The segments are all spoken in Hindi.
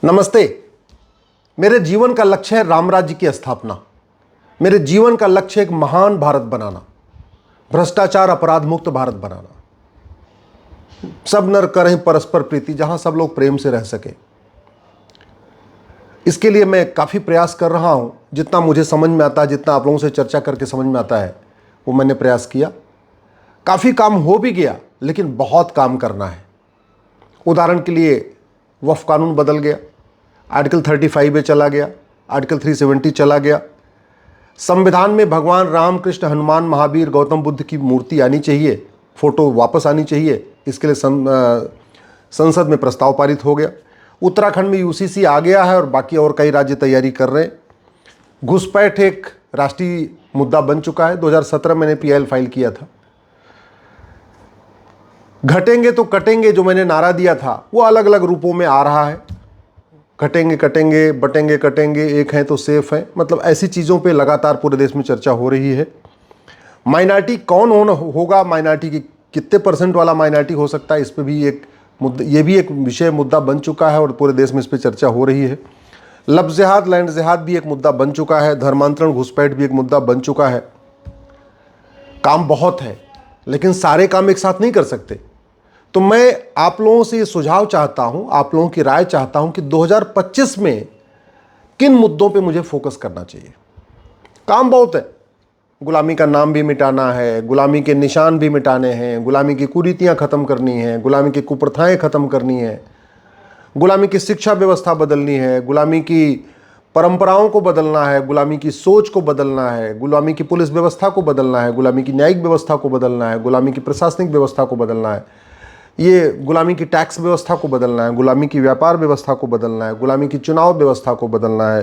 नमस्ते। मेरे जीवन का लक्ष्य है राम राज्य की स्थापना। मेरे जीवन का लक्ष्य है एक महान भारत बनाना, भ्रष्टाचार अपराध मुक्त भारत बनाना। सब नर करें परस्पर प्रीति, जहां सब लोग प्रेम से रह सके। इसके लिए मैं काफ़ी प्रयास कर रहा हूं। जितना मुझे समझ में आता है, जितना आप लोगों से चर्चा करके समझ में आता है, वो मैंने प्रयास किया। काफ़ी काम हो भी गया, लेकिन बहुत काम करना है। उदाहरण के लिए वक्फ कानून बदल गया, आर्टिकल 35 में चला गया, आर्टिकल 370 चला गया। संविधान में भगवान राम, कृष्ण, हनुमान, महावीर, गौतम बुद्ध की मूर्ति आनी चाहिए, फोटो वापस आनी चाहिए। इसके लिए संसद में प्रस्ताव पारित हो गया। उत्तराखंड में यूसीसी आ गया है और बाकी और कई राज्य तैयारी कर रहे हैं। घुसपैठ एक राष्ट्रीय मुद्दा बन चुका है। 2017 मैंने पीआईएल फाइल किया था। घटेंगे तो कटेंगे जो मैंने नारा दिया था, वो अलग अलग रूपों में आ रहा है। घटेंगे कटेंगे, बटेंगे कटेंगे, एक हैं तो सेफ हैं, मतलब ऐसी चीज़ों पे लगातार पूरे देश में चर्चा हो रही है। माइनॉरिटी कौन होगा, माइनॉरिटी की कितने % वाला माइनॉरिटी हो सकता है, इस पे भी एक मुद्दा, ये भी एक विषय मुद्दा बन चुका है और पूरे देश में इस पर चर्चा हो रही है। लब जिहाद, लैंड जिहाद भी एक मुद्दा बन चुका है। धर्मांतरण, घुसपैठ भी एक मुद्दा बन चुका है। काम बहुत है, लेकिन सारे काम एक साथ नहीं कर सकते। तो मैं आप लोगों से ये सुझाव चाहता हूं, आप लोगों की राय चाहता हूं कि 2025 में किन मुद्दों पे मुझे फोकस करना चाहिए। काम बहुत है। गुलामी का नाम भी मिटाना है, गुलामी के निशान भी मिटाने हैं, गुलामी की कुरीतियां खत्म करनी है, गुलामी की कुप्रथाएं खत्म करनी है, गुलामी की शिक्षा व्यवस्था बदलनी है, गुलामी की परंपराओं को बदलना है, गुलामी की सोच को बदलना है, गुलामी की पुलिस व्यवस्था को बदलना है, गुलामी की न्यायिक व्यवस्था को बदलना है, गुलामी की प्रशासनिक व्यवस्था को बदलना है, ये गुलामी की टैक्स व्यवस्था को बदलना है, गुलामी की व्यापार व्यवस्था को बदलना है, गुलामी की चुनाव व्यवस्था को बदलना है,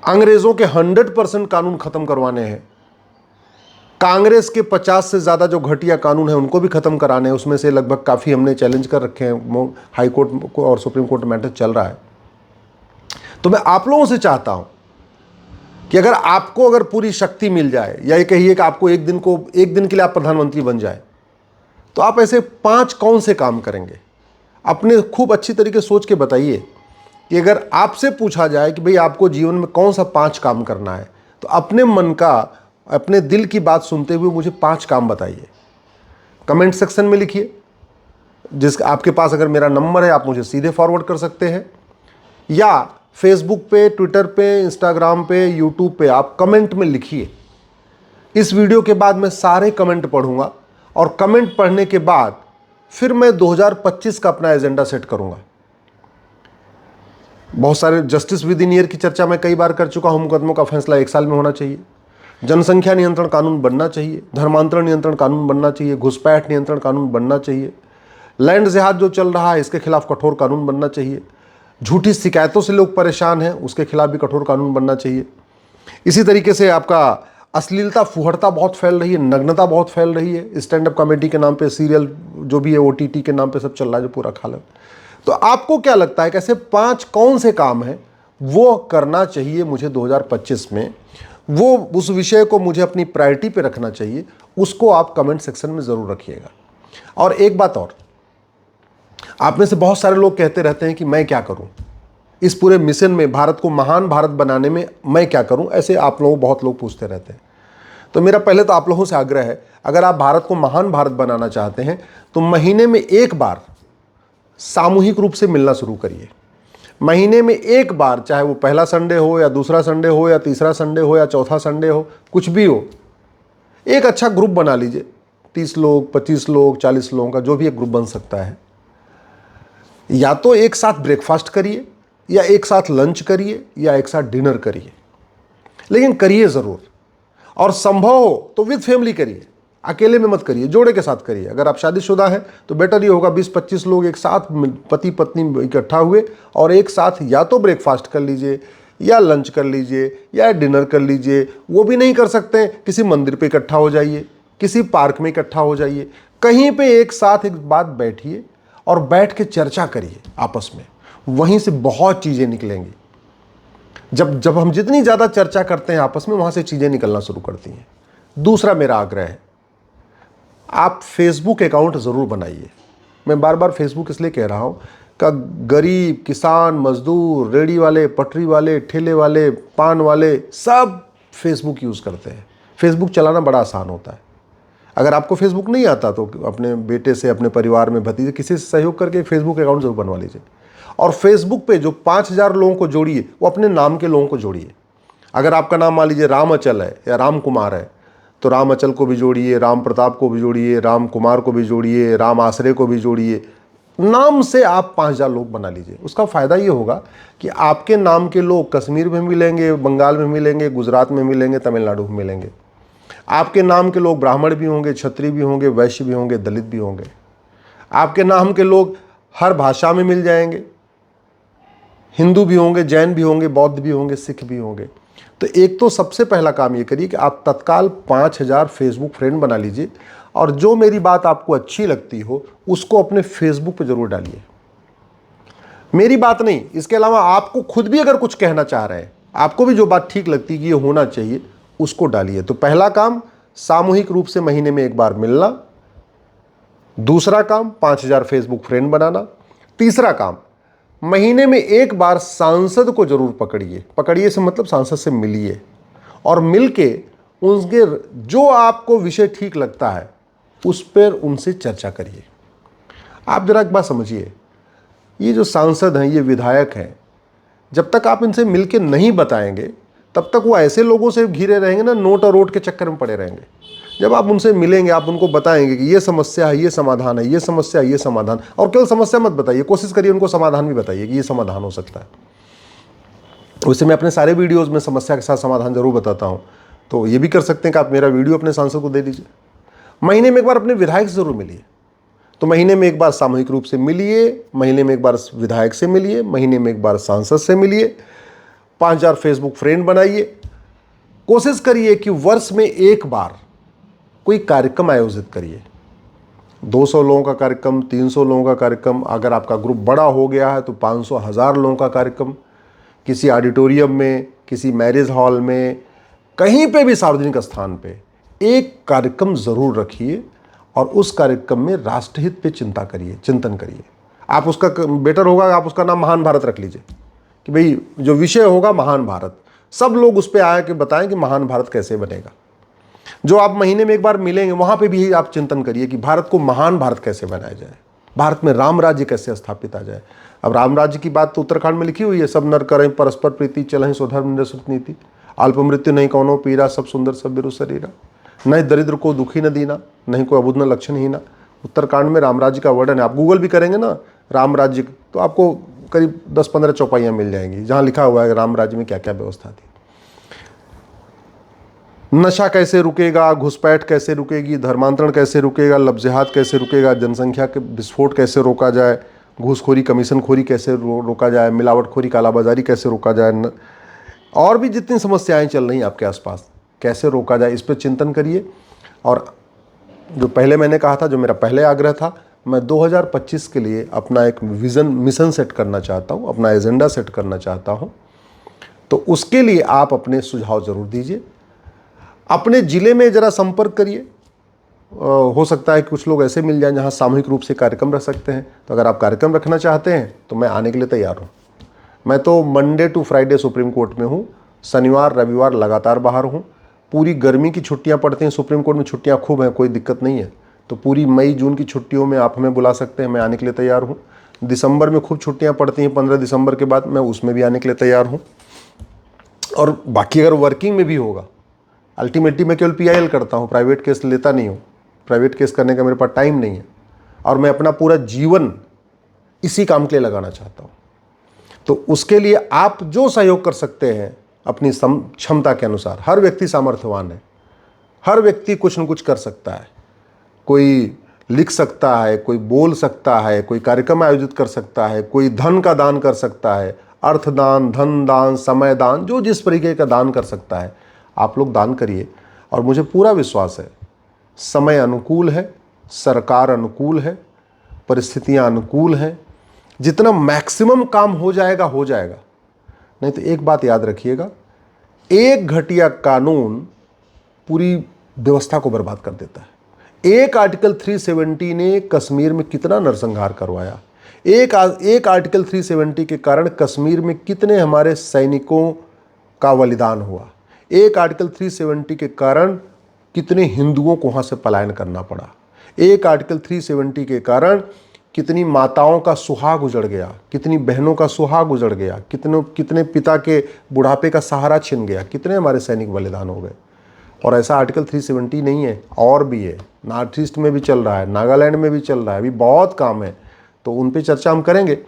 अंग्रेजों के 100% कानून खत्म करवाने हैं, कांग्रेस के 50 से ज़्यादा जो घटिया कानून हैं उनको भी खत्म कराने हैं। उसमें से लगभग काफ़ी हमने चैलेंज कर रखे हैं, हाई कोर्ट और सुप्रीम कोर्ट मैटर चल रहा है। तो मैं आप लोगों से चाहता हूं कि अगर पूरी शक्ति मिल जाए, या ये कहिए कि आपको एक दिन के लिए आप प्रधानमंत्री बन जाए, तो आप ऐसे 5 कौन से काम करेंगे, अपने खूब अच्छी तरीके सोच के बताइए। कि अगर आपसे पूछा जाए कि भाई आपको जीवन में कौन सा 5 काम करना है, तो अपने मन का, अपने दिल की बात सुनते हुए मुझे 5 काम बताइए। कमेंट सेक्शन में लिखिए। आपके पास अगर मेरा नंबर है, आप मुझे सीधे फॉरवर्ड कर सकते हैं, या फेसबुक पे, ट्विटर पे, इंस्टाग्राम पे, यूट्यूब पे आप कमेंट में लिखिए। इस वीडियो के बाद मैं सारे कमेंट पढ़ूंगा और कमेंट पढ़ने के बाद फिर मैं 2025 का अपना एजेंडा सेट करूंगा। बहुत सारे जस्टिस विद इन ईयर की चर्चा मैं कई बार कर चुका हूं। मुकदमों का फैसला 1 साल में होना चाहिए, जनसंख्या नियंत्रण कानून बनना चाहिए, धर्मांतरण नियंत्रण कानून बनना चाहिए, घुसपैठ नियंत्रण कानून बनना चाहिए, लैंड जिहाद जो चल रहा है इसके खिलाफ कठोर कानून बनना चाहिए, झूठी शिकायतों से लोग परेशान हैं उसके खिलाफ भी कठोर कानून बनना चाहिए। इसी तरीके से आपका अश्लीलता, फुहड़ता बहुत फैल रही है, नग्नता बहुत फैल रही है। स्टैंड अप कॉमेडी के नाम पे, सीरियल जो भी है, ओटीटी के नाम पे सब चल रहा है, जो पूरा खाला। तो आपको क्या लगता है, कैसे 5 कौन से काम हैं वो करना चाहिए मुझे 2025 में, वो उस विषय को मुझे अपनी प्रायोरिटी पे रखना चाहिए, उसको आप कमेंट सेक्शन में ज़रूर रखिएगा। और एक बात और, आप में से बहुत सारे लोग कहते रहते हैं कि मैं क्या करूं इस पूरे मिशन में, भारत को महान भारत बनाने में मैं क्या करूं, ऐसे आप लोग बहुत लोग पूछते रहते हैं। तो मेरा पहले तो आप लोगों से आग्रह है, अगर आप भारत को महान भारत बनाना चाहते हैं तो महीने में एक बार सामूहिक रूप से मिलना शुरू करिए। महीने में एक बार, चाहे वो पहला संडे हो या दूसरा संडे हो या तीसरा संडे हो या चौथा संडे हो, कुछ भी हो, एक अच्छा ग्रुप बना लीजिए। 30 लोग, 25 लोग, 40 लोगों का जो भी एक ग्रुप बन सकता है। या तो एक साथ ब्रेकफास्ट करिए, या एक साथ लंच करिए, या एक साथ डिनर करिए, लेकिन करिए ज़रूर। और संभव हो तो विद फैमिली करिए, अकेले में मत करिए, जोड़े के साथ करिए। अगर आप शादीशुदा हैं तो बेटर ये होगा 20-25 लोग एक साथ, पति पत्नी इकट्ठा हुए, और एक साथ या तो ब्रेकफास्ट कर लीजिए, या लंच कर लीजिए, या डिनर कर लीजिए। वो भी नहीं कर सकते, किसी मंदिर पे इकट्ठा हो जाइए, किसी पार्क में इकट्ठा हो जाइए, कहीं पे एक साथ एक बात बैठिए और बैठ के चर्चा करिए आपस में। वहीं से बहुत चीज़ें निकलेंगी। जब हम जितनी ज़्यादा चर्चा करते हैं आपस में, वहाँ से चीज़ें निकलना शुरू करती हैं। दूसरा मेरा आग्रह है, आप फेसबुक अकाउंट ज़रूर बनाइए। मैं बार बार फेसबुक इसलिए कह रहा हूँ का गरीब, किसान, मजदूर, रेडी वाले, पटरी वाले, ठेले वाले, पान वाले सब फेसबुक यूज़ करते हैं। फेसबुक चलाना बड़ा आसान होता है। अगर आपको फेसबुक नहीं आता तो अपने बेटे से, अपने परिवार में भतीजे किसी से सहयोग करके फेसबुक अकाउंट जरूर बनवा लीजिए। और फेसबुक पे जो 5000 लोगों को जोड़िए वो अपने नाम के लोगों को जोड़िए। अगर आपका नाम मान लीजिए राम अचल है या राम कुमार है, तो राम अचल को भी जोड़िए, राम प्रताप को भी जोड़िए, राम कुमार को भी जोड़िए, राम आश्रय को भी जोड़िए। नाम से आप 5000 लोग बना लीजिए। उसका फ़ायदा ये होगा कि आपके नाम के लोग कश्मीर में मिलेंगे, बंगाल में मिलेंगे, गुजरात में मिलेंगे, तमिलनाडु में मिलेंगे। आपके नाम के लोग ब्राह्मण भी होंगे, क्षत्रिय भी होंगे, वैश्य भी होंगे, दलित भी होंगे। आपके नाम के लोग हर भाषा में मिल जाएंगे, हिंदू भी होंगे, जैन भी होंगे, बौद्ध भी होंगे, सिख भी होंगे। तो एक तो सबसे पहला काम ये करिए कि आप तत्काल 5000 फेसबुक फ्रेंड बना लीजिए, और जो मेरी बात आपको अच्छी लगती हो उसको अपने फेसबुक पे जरूर डालिए। मेरी बात नहीं, इसके अलावा आपको खुद भी अगर कुछ कहना चाह रहे हैं, आपको भी जो बात ठीक लगती है कि ये होना चाहिए, उसको डालिए। तो पहला काम सामूहिक रूप से महीने में एक बार मिलना। दूसरा काम 5000 फेसबुक फ्रेंड बनाना। तीसरा काम महीने में एक बार सांसद को जरूर पकड़िए। पकड़िए से मतलब सांसद से मिलिए, और मिलके उनके जो आपको विषय ठीक लगता है उस पर उनसे चर्चा करिए। आप जरा एक बात समझिए, ये जो सांसद हैं, ये विधायक हैं, जब तक आप इनसे मिलके नहीं बताएंगे तब तक वो ऐसे लोगों से घिरे रहेंगे ना, नोट और वोट के चक्कर में पड़े रहेंगे। जब आप उनसे मिलेंगे, आप उनको बताएंगे कि ये समस्या है, ये समाधान है, ये समस्या है, ये समाधान। और केवल समस्या मत बताइए, कोशिश करिए उनको समाधान भी बताइए कि ये समाधान हो सकता है। वैसे मैं अपने सारे वीडियोज़ में समस्या के साथ समाधान जरूर बताता हूँ, तो ये भी कर सकते हैं कि आप मेरा वीडियो अपने सांसद को दे दीजिए। महीने में एक बार अपने विधायक से जरूर मिलिए। तो महीने में एक बार सामूहिक रूप से मिलिए, महीने में एक बार विधायक से मिलिए, महीने में एक बार सांसद से मिलिए। 5000 फेसबुक फ्रेंड बनाइए। कोशिश करिए कि वर्ष में एक बार कोई कार्यक्रम आयोजित करिए। 200 लोगों का कार्यक्रम, 300 लोगों का कार्यक्रम, अगर आपका ग्रुप बड़ा हो गया है तो 500, 1000 लोगों का कार्यक्रम, किसी ऑडिटोरियम में, किसी मैरिज हॉल में, कहीं पे भी सार्वजनिक स्थान पे एक कार्यक्रम जरूर रखिए, और उस कार्यक्रम में राष्ट्रहित पे चिंतन करिए। आप उसका बेटर होगा, आप उसका नाम महान भारत रख लीजिए कि भाई जो विषय होगा महान भारत, सब लोग उस पर आए कि बताएं कि महान भारत कैसे बनेगा। जो आप महीने में एक बार मिलेंगे वहां पे भी आप चिंतन करिए कि भारत को महान भारत कैसे बनाया जाए, भारत में राम राज्य कैसे स्थापित आ जाए। अब राम राज्य की बात तो उत्तराखंड में लिखी हुई है, सब नर करें परस्पर प्रीति, चलें स्वधर्म निरसुत नीति, अल्प मृत्यु नहीं कौनो पीरा, सब सुंदर सब बिरु शरीरा, नहीं दरिद्र को दुखी न दीना, नहीं कोई अबुध न लक्षण हीना। उत्तराखंड में राम राज्य का वर्णन है। आप गूगल भी करेंगे ना राम राज्य, तो आपको करीब 10-15 चौपाइयाँ मिल जाएंगी जहाँ लिखा हुआ है राम राज्य में क्या क्या व्यवस्था थी। नशा कैसे रुकेगा, घुसपैठ कैसे रुकेगी, धर्मांतरण कैसे रुकेगा, लफ्ज़िहात कैसे रुकेगा, जनसंख्या के विस्फोट कैसे रोका जाए, घूसखोरी कमीशनखोरी कैसे रोका जाए, मिलावटखोरी कालाबाजारी कैसे रोका जाए, और भी जितनी समस्याएं चल रही हैं आपके आसपास कैसे रोका जाए, इस पर चिंतन करिए। और जो पहले मैंने कहा था, जो मेरा पहले आग्रह था, मैं 2025 के लिए अपना एक मिशन सेट करना चाहता हूँ, अपना एजेंडा सेट करना चाहता हूँ। तो उसके लिए आप अपने सुझाव ज़रूर दीजिए। अपने ज़िले में ज़रा संपर्क करिए। हो सकता है कि कुछ लोग ऐसे मिल जाएं जहां सामूहिक रूप से कार्यक्रम रख सकते हैं। तो अगर आप कार्यक्रम रखना चाहते हैं तो मैं आने के लिए तैयार हूं। मैं तो Monday to Friday Supreme Court में हूं, शनिवार रविवार लगातार बाहर हूं। पूरी गर्मी की छुट्टियां पड़ती हैं, सुप्रीम कोर्ट में छुट्टियां खूब हैं, कोई दिक्कत नहीं है। तो पूरी मई जून की छुट्टियों में आप हमें बुला सकते हैं, मैं आने के लिए तैयार हूँ। दिसंबर में खूब छुट्टियां पड़ती हैं, 15 दिसंबर के बाद, मैं उसमें भी आने के लिए तैयार हूँ। और बाकी अगर वर्किंग में भी होगा, अल्टीमेटली मैं केवल PIL करता हूँ, प्राइवेट केस लेता नहीं हूँ। प्राइवेट केस करने का मेरे पास टाइम नहीं है, और मैं अपना पूरा जीवन इसी काम के लिए लगाना चाहता हूँ। तो उसके लिए आप जो सहयोग कर सकते हैं अपनी क्षमता के अनुसार, हर व्यक्ति सामर्थ्यवान है, हर व्यक्ति कुछ न कुछ कर सकता है। कोई लिख सकता है, कोई बोल सकता है, कोई कार्यक्रम आयोजित कर सकता है, कोई धन का दान कर सकता है, अर्थदान, धन दान, समय दान, जो जिस तरीके का दान कर सकता है आप लोग दान करिए। और मुझे पूरा विश्वास है समय अनुकूल है, सरकार अनुकूल है, परिस्थितियां अनुकूल हैं, जितना मैक्सिमम काम हो जाएगा हो जाएगा। नहीं तो एक बात याद रखिएगा, एक घटिया कानून पूरी व्यवस्था को बर्बाद कर देता है। एक आर्टिकल 370 ने कश्मीर में कितना नरसंहार करवाया, एक आर्टिकल 370 के कारण कश्मीर में कितने हमारे सैनिकों का बलिदान हुआ, एक आर्टिकल 370 के कारण कितने हिंदुओं को वहाँ से पलायन करना पड़ा, एक आर्टिकल 370 के कारण कितनी माताओं का सुहाग उजड़ गया, कितनी बहनों का सुहाग उजड़ गया, कितने पिता के बुढ़ापे का सहारा छिन गया, कितने हमारे सैनिक बलिदान हो गए। और ऐसा आर्टिकल 370 नहीं है, और भी है, नॉर्थ ईस्ट में भी चल रहा है, नागालैंड में भी चल रहा है, अभी बहुत काम है, तो उन पे चर्चा हम करेंगे।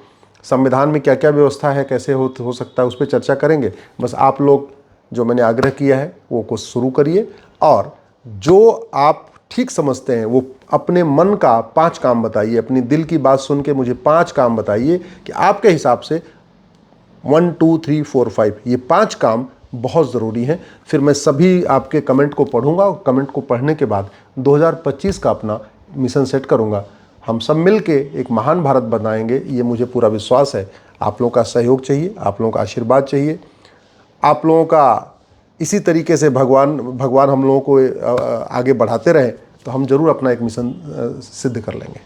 संविधान में क्या क्या व्यवस्था है, कैसे हो सकता है, उस पर चर्चा करेंगे। बस आप लोग जो मैंने आग्रह किया है वो कुछ शुरू करिए, और जो आप ठीक समझते हैं वो अपने मन का 5 काम बताइए, अपनी दिल की बात सुन के मुझे 5 काम बताइए कि आपके हिसाब से 1 2 3 4 5 ये 5 काम बहुत ज़रूरी हैं। फिर मैं सभी आपके कमेंट को पढ़ूंगा, और कमेंट को पढ़ने के बाद 2025 का अपना मिशन सेट करूंगा। हम सब मिल के एक महान भारत बनाएंगे, ये मुझे पूरा विश्वास है। आप लोगों का सहयोग चाहिए, आप लोगों का आशीर्वाद चाहिए, आप लोगों का इसी तरीके से भगवान हम लोगों को आगे बढ़ाते रहें, तो हम जरूर अपना एक मिशन सिद्ध कर लेंगे।